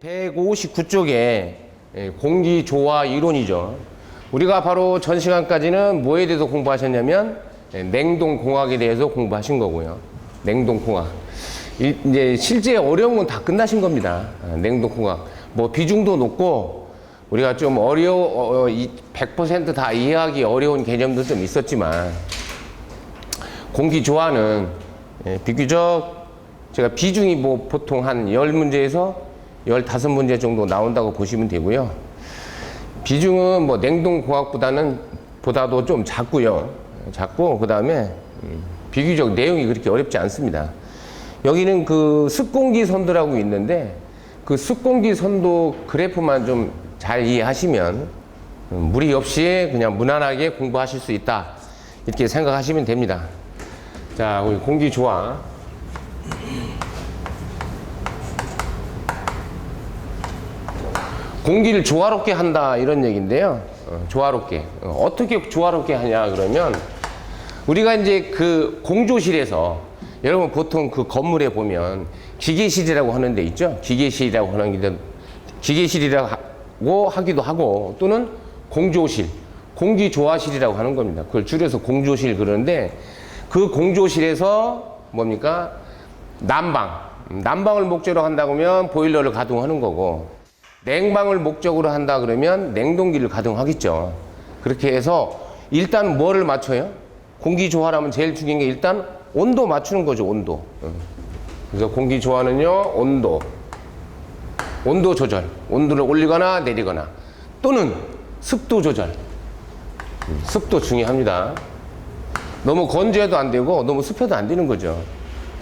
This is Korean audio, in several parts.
159쪽에 공기 조화 이론이죠. 우리가 바로 전 시간까지는 뭐에 대해서 공부하셨냐면 냉동공학에 대해서 공부하신 거고요. 냉동공학. 이제 실제 어려운 건 다 끝나신 겁니다. 냉동공학. 뭐 비중도 높고 우리가 좀 100% 다 이해하기 어려운 개념도 좀 있었지만 공기 조화는 비교적 제가 비중이 뭐 보통 한 10문제에서 15문제 정도 나온다고 보시면 되고요. 비중은 뭐 냉동공학보다도 좀 작고요. 작고 그 다음에 비교적 내용이 그렇게 어렵지 않습니다. 여기는 그 습공기 선도라고 있는데 그 습공기 선도 그래프만 좀 잘 이해하시면 무리 없이 그냥 무난하게 공부하실 수 있다 이렇게 생각하시면 됩니다. 자, 우리 공기 조화. 공기를 조화롭게 한다 이런 얘기인데요. 조화롭게. 어떻게 조화롭게 하냐 그러면 우리가 이제 그 공조실에서 여러분 보통 그 건물에 보면 기계실이라고 하는 데 있죠. 기계실이라고 하는 게 기계실이라고 하기도 하고 또는 공조실, 공기조화실이라고 하는 겁니다. 그걸 줄여서 공조실 그러는데 그 공조실에서 뭡니까? 난방을 목적으로 한다고 하면 보일러를 가동하는 거고 냉방을 목적으로 한다 그러면 냉동기를 가동하겠죠. 그렇게 해서 일단 뭐를 맞춰요? 공기조화라면 제일 중요한 게 일단 온도 맞추는 거죠. 온도. 그래서 공기조화는요, 온도 조절, 온도를 올리거나 내리거나 또는 습도 조절. 습도 중요합니다. 너무 건조해도 안 되고 너무 습해도 안 되는 거죠.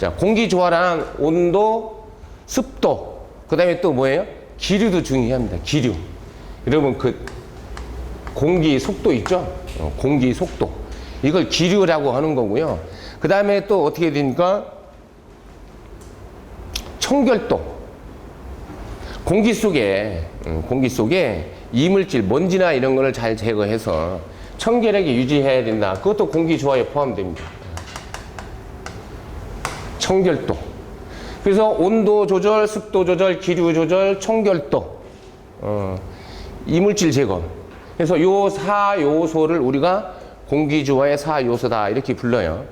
자, 공기조화랑 온도, 습도, 그 다음에 또 뭐예요? 기류도 중요합니다. 기류. 여러분 그 공기 속도 있죠? 공기 속도. 이걸 기류라고 하는 거고요. 그 다음에 또 어떻게 되니까 청결도. 공기 속에 이물질, 먼지나 이런 거를 잘 제거해서 청결하게 유지해야 된다. 그것도 공기 조화에 포함됩니다. 청결도. 그래서 온도 조절, 습도 조절, 기류 조절, 청결도, 이물질 제거. 그래서 요 4요소를 우리가 공기조화의 4요소다 이렇게 불러요.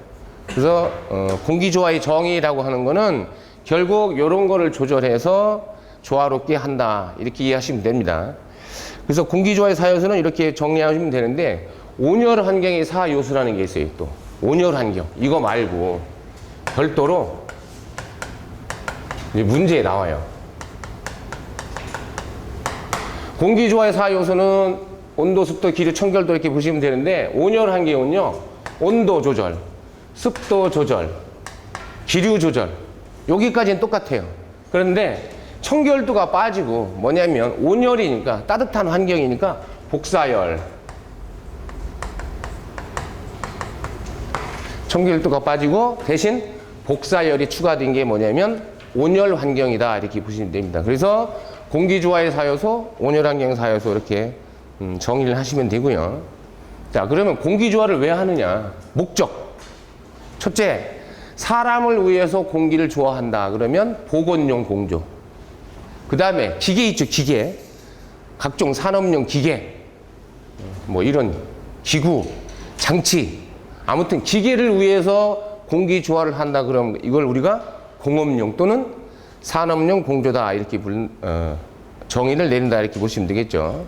그래서 공기조화의 정의라고 하는 거는 결국 요런 거를 조절해서 조화롭게 한다 이렇게 이해하시면 됩니다. 그래서 공기조화의 4요소는 이렇게 정리하시면 되는데 온열 환경의 4요소라는 게 있어요. 또 온열 환경 이거 말고 별도로 문제에 나와요. 공기조화의 4요소는 온도, 습도, 기류, 청결도 이렇게 보시면 되는데 온열 환경은요 온도 조절, 습도 조절, 기류 조절 여기까지는 똑같아요. 그런데 청결도가 빠지고 뭐냐면 온열이니까 따뜻한 환경이니까 복사열, 청결도가 빠지고 대신 복사열이 추가된 게 뭐냐면 온열 환경이다 이렇게 보시면 됩니다. 그래서 공기조화의 4요소, 온열 환경 4요소 이렇게 정의를 하시면 되고요. 자, 그러면 공기조화를 왜 하느냐? 목적. 첫째, 사람을 위해서 공기를 조화한다. 그러면 보건용 공조. 그 다음에 기계 있죠, 기계. 각종 산업용 기계. 뭐 이런 기구, 장치. 아무튼 기계를 위해서 공기 조화를 한다. 그러면 이걸 우리가 공업용 또는 산업용 공조다. 이렇게 정의를 내린다. 이렇게 보시면 되겠죠.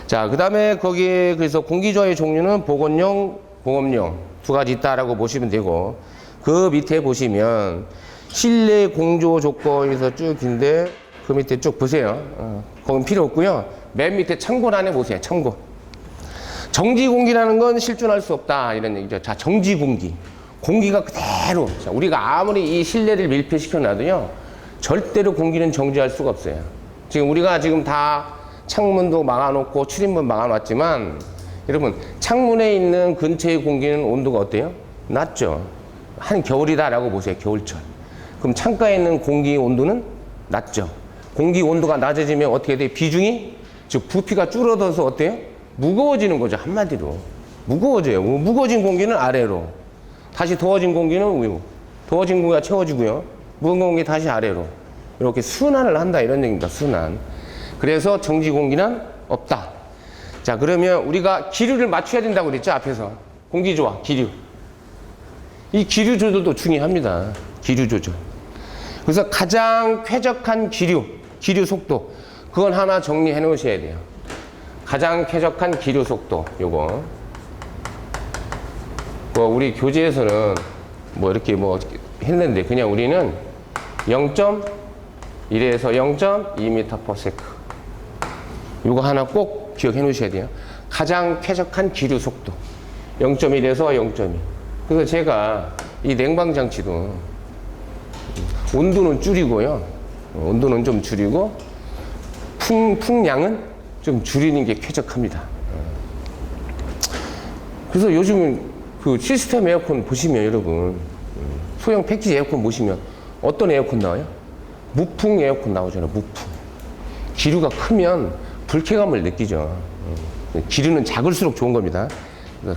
자, 그 다음에 거기에 그래서 공기조화의 종류는 보건용, 공업용 두 가지 있다라고 보시면 되고 그 밑에 보시면 실내 공조 조건에서 쭉 긴데 그 밑에 쭉 보세요. 거긴 필요 없고요. 맨 밑에 참고란에 보세요. 참고. 정지공기라는 건 실존할 수 없다 이런 얘기죠. 자, 정지공기. 공기가 그대로. 자, 우리가 아무리 이 실내를 밀폐시켜 놔도요. 절대로 공기는 정지할 수가 없어요. 지금 우리가 지금 다 창문도 막아놓고 출입문 막아놨지만 여러분 창문에 있는 근처의 공기는 온도가 어때요? 낮죠. 한겨울이다라고 보세요. 겨울철. 그럼 창가에 있는 공기 온도는 낮죠. 공기 온도가 낮아지면 어떻게 돼요? 비중이 즉 부피가 줄어들어서 어때요? 무거워지는 거죠. 한마디로 무거워져요. 무거워진 공기는 아래로, 다시 더워진 공기는 위로, 더워진 공기가 채워지고요. 무거운 공기 다시 아래로. 이렇게 순환을 한다 이런 얘기입니다. 순환. 그래서 정지 공기는 없다. 자, 그러면 우리가 기류를 맞춰야 된다고 그랬죠, 앞에서. 공기 좋아, 기류. 이 기류 조절도 중요합니다. 기류 조절. 그래서 가장 쾌적한 기류 속도. 그건 하나 정리해 놓으셔야 돼요. 가장 쾌적한 기류 속도. 요거. 뭐 우리 교재에서는 뭐 이렇게 뭐 했는데 그냥 우리는 0.1에서 0.2m/s. 요거 하나 꼭 기억해 놓으셔야 돼요. 가장 쾌적한 기류 속도. 0.1에서 0.2. 그래서 제가 이 냉방장치도 온도는 줄이고요. 온도는 좀 줄이고 풍량은 좀 줄이는 게 쾌적합니다. 그래서 요즘은 그 시스템 에어컨 보시면 여러분 소형 패키지 에어컨 보시면 어떤 에어컨 나와요? 무풍 에어컨 나오잖아요. 무풍. 기류가 크면 불쾌감을 느끼죠. 기류는 작을수록 좋은 겁니다.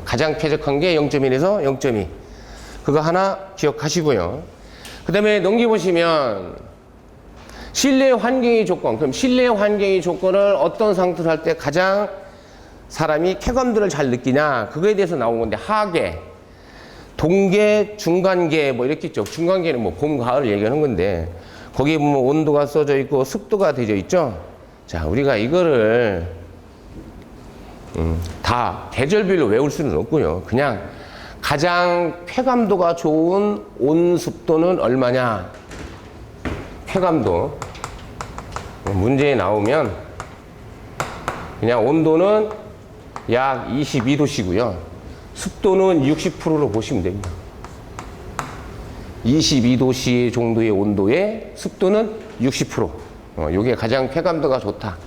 가장 쾌적한 게 0.1에서 0.2. 그거 하나 기억하시고요. 그 다음에 넘겨보시면 실내 환경의 조건. 그럼 실내 환경의 조건을 어떤 상태로 할 때 가장 사람이 쾌감들을 잘 느끼냐. 그거에 대해서 나온 건데 하계, 동계, 중간계 뭐 이렇게 있죠. 중간계는 뭐 봄, 가을 얘기하는 건데 거기에 보면 온도가 써져 있고 습도가 되어 있죠. 자, 우리가 이거를 다 계절별로 외울 수는 없고요. 그냥 가장 쾌감도가 좋은 온습도는 얼마냐. 쾌감도 문제에 나오면 그냥 온도는 약 22도씨고요. 습도는 60%로 보시면 됩니다. 22도씨 정도의 온도에 습도는 60%. 요게 가장 쾌감도가 좋다.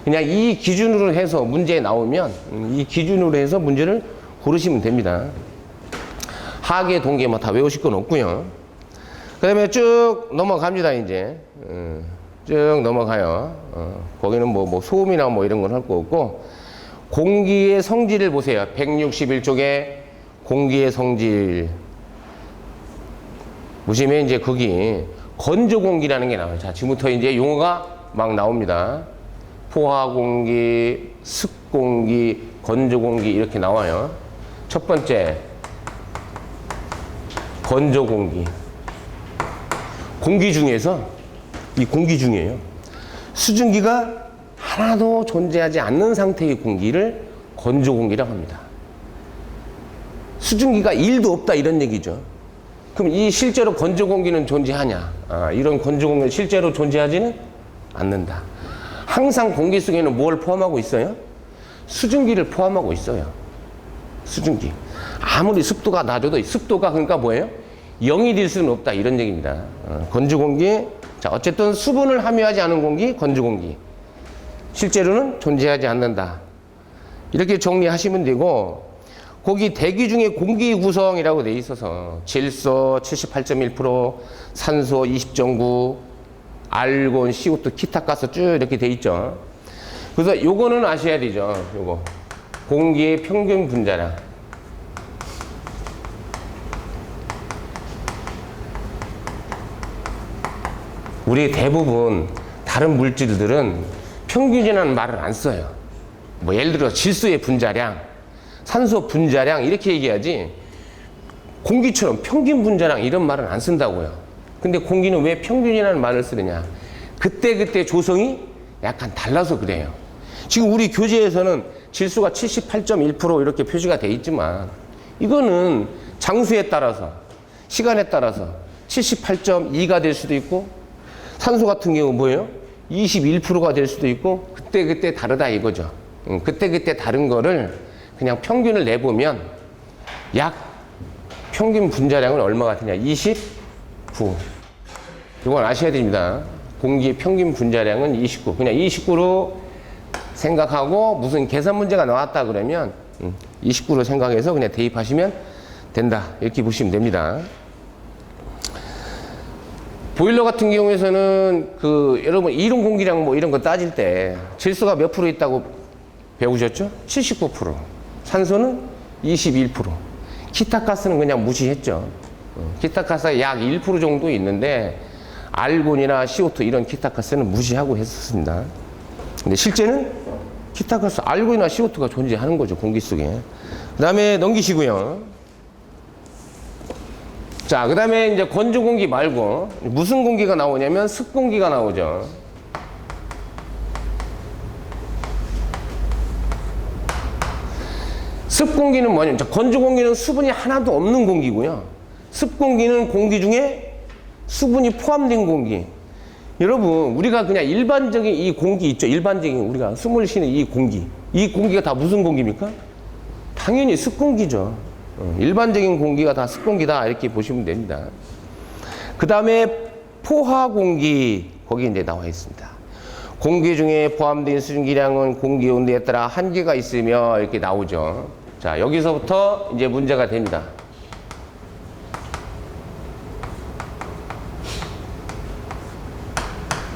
그냥 이 기준으로 해서 문제에 나오면 이 기준으로 해서 문제를 고르시면 됩니다. 하계, 동계 뭐 다 외우실 건 없고요. 그 다음에 쭉 넘어갑니다. 이제 쭉 넘어가요. 거기는 뭐 소음이나 뭐 이런 건 할 거 없고 공기의 성질을 보세요. 161쪽에 공기의 성질 보시면 이제 거기 건조 공기라는 게 나와요. 자, 지금부터 이제 용어가 막 나옵니다. 포화 공기, 습 공기, 건조 공기 이렇게 나와요. 첫 번째 건조 공기. 공기 중에서 이 공기 중에요. 수증기가 하나도 존재하지 않는 상태의 공기를 건조 공기라고 합니다. 수증기가 1도 없다 이런 얘기죠. 그럼 이 실제로 건조 공기는 존재하냐? 이런 건조 공기는 실제로 존재하지는 않는다. 항상 공기 속에는 뭘 포함하고 있어요? 수증기를 포함하고 있어요. 수증기. 아무리 습도가 낮아도 습도가 그러니까 뭐예요? 0이 될 수는 없다 이런 얘기입니다. 건조 공기. 자, 어쨌든 수분을 함유하지 않은 공기, 건조 공기. 실제로는 존재하지 않는다. 이렇게 정리하시면 되고 거기 대기 중에 공기 구성이라고 돼 있어서 질소 78.1%, 산소 20.9, 알곤, CO2, 기타 가스 쭉 이렇게 돼 있죠. 그래서 요거는 아셔야 되죠. 요거 공기의 평균 분자량. 우리 대부분 다른 물질들은 평균이라는 말을 안 써요. 뭐 예를 들어 질소의 분자량, 산소 분자량 이렇게 얘기하지 공기처럼 평균 분자량 이런 말은 안 쓴다고요. 근데 공기는 왜 평균이라는 말을 쓰느냐. 그때 조성이 약간 달라서 그래요. 지금 우리 교재에서는 질소가 78.1% 이렇게 표시가 돼 있지만 이거는 장수에 따라서 시간에 따라서 78.2가 될 수도 있고 산소 같은 경우 뭐예요? 21%가 될 수도 있고 그때 다르다 이거죠. 그때 다른 거를 그냥 평균을 내보면 약 평균 분자량은 얼마가 되냐? 29. 이건 아셔야 됩니다. 공기의 평균 분자량은 29. 그냥 29로 생각하고 무슨 계산 문제가 나왔다 그러면 29로 생각해서 그냥 대입하시면 된다. 이렇게 보시면 됩니다. 보일러 같은 경우에서는 여러분 이론 공기량 뭐 이런 거 따질 때 질소가 몇 프로 있다고 배우셨죠? 79%. 산소는 21%. 기타 가스는 그냥 무시했죠. 기타 가스가 약 1% 정도 있는데 알곤이나 CO2 이런 기타 가스는 무시하고 했었습니다. 근데 실제는 기타 가스, 알곤이나 CO2가 존재하는 거죠, 공기 속에. 그 다음에 넘기시고요. 자, 그 다음에 이제 건조 공기 말고 무슨 공기가 나오냐면 습공기가 나오죠. 습공기는 뭐냐면, 건조 공기는 수분이 하나도 없는 공기고요. 습공기는 공기 중에 수분이 포함된 공기. 여러분, 우리가 그냥 일반적인 이 공기 있죠? 일반적인 우리가 숨을 쉬는 이 공기. 이 공기가 다 무슨 공기입니까? 당연히 습공기죠. 일반적인 공기가 다 습공기다. 이렇게 보시면 됩니다. 그 다음에 포화공기. 거기 이제 나와 있습니다. 공기 중에 포함된 수증기량은 공기 온도에 따라 한계가 있으며 이렇게 나오죠. 자, 여기서부터 이제 문제가 됩니다.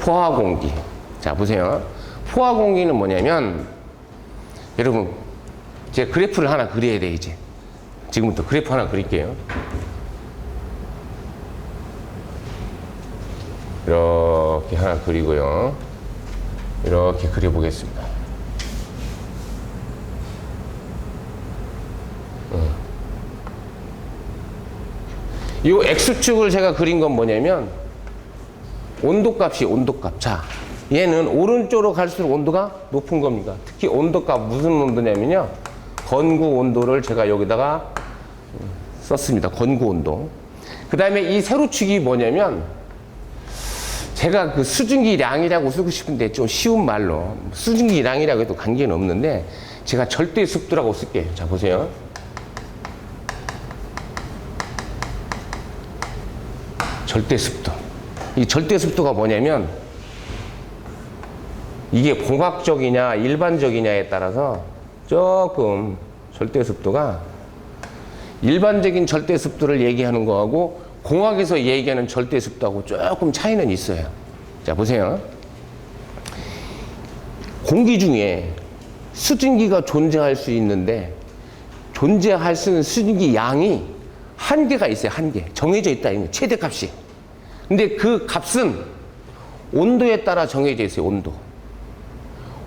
포화공기. 자, 보세요. 포화공기는 뭐냐면, 여러분, 제 그래프를 하나 그려야 돼, 이제. 지금부터 그래프 하나 그릴게요. 이렇게 하나 그리고요. 이렇게 그려보겠습니다. 이 X축을 제가 그린 건 뭐냐면, 온도값이 온도값. 자, 얘는 오른쪽으로 갈수록 온도가 높은 겁니다. 특히 온도값 무슨 온도냐면요. 건구 온도를 제가 여기다가 썼습니다. 건구 온도. 그 다음에 이 세로축이 뭐냐면, 제가 그 수증기량이라고 쓰고 싶은데 좀 쉬운 말로, 수증기량이라고 해도 관계는 없는데 제가 절대 습도라고 쓸게요. 자, 보세요. 절대 습도. 이 절대 습도가 뭐냐면, 이게 공학적이냐 일반적이냐에 따라서 조금 절대 습도가 일반적인 절대 습도를 얘기하는 거하고 공학에서 얘기하는 절대 습도하고 조금 차이는 있어요. 자, 보세요. 공기 중에 수증기가 존재할 수 있는데 존재할 수 있는 수증기 양이 한계가 있어요. 한계. 정해져 있다. 최대값이. 근데 그 값은 온도에 따라 정해져 있어요. 온도.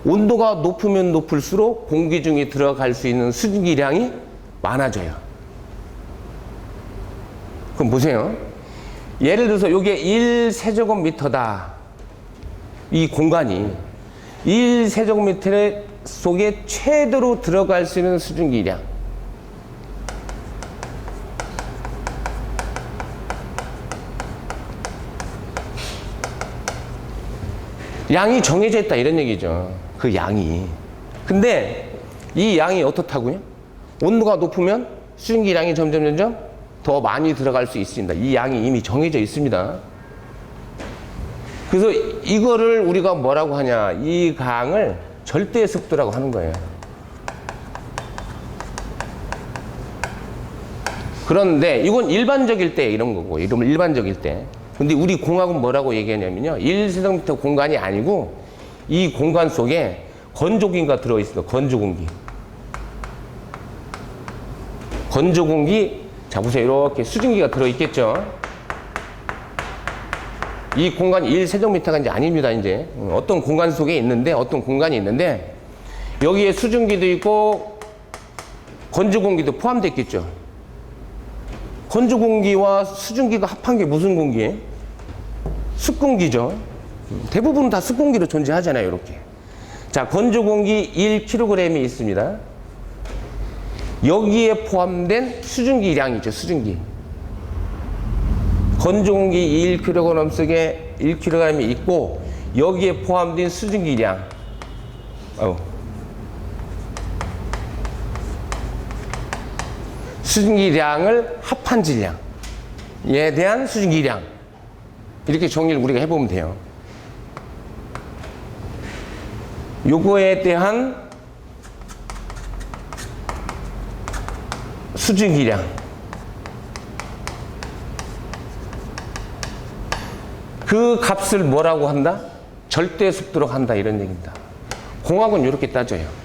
온도가 높으면 높을수록 공기 중에 들어갈 수 있는 수증기량이 많아져요. 그럼 보세요. 예를 들어서 이게 1세제곱미터다. 이 공간이 1세제곱미터 속에 최대로 들어갈 수 있는 수증기량. 양이 정해져 있다 이런 얘기죠. 그 양이. 근데 이 양이 어떻다고요? 온도가 높으면 수증기량이 점점 더 많이 들어갈 수 있습니다. 이 양이 이미 정해져 있습니다. 그래서 이거를 우리가 뭐라고 하냐, 이 강을 절대 습도라고 하는 거예요. 그런데 이건 일반적일 때 이런 거고, 이러면 일반적일 때. 근데 우리 공학은 뭐라고 얘기하냐면요, 1세제곱미터 공간이 아니고 이 공간 속에 건조공기가 들어있습니다. 건조공기. 건조공기. 자, 보세요. 이렇게 수증기가 들어있겠죠. 이 공간이 1세제곱미터가 이제 아닙니다. 이제 어떤 공간 속에 있는데, 어떤 공간이 있는데 여기에 수증기도 있고 건조공기도 포함되어 있겠죠. 건조공기와 수증기가 합한 게 무슨 공기예요? 습공기죠. 대부분 다 습공기로 존재하잖아요. 이렇게. 자, 건조공기 1kg이 있습니다. 여기에 포함된 수증기량이죠. 수증기. 건조공기 1kg 속에 1kg이 있고 여기에 포함된 수증기량. 수증기량을 합한 질량에 대한 수증기량. 이렇게 정리를 우리가 해보면 돼요. 요거에 대한 수증기량. 그 값을 뭐라고 한다? 절대 습도로 한다. 이런 얘기입니다. 공학은 이렇게 따져요.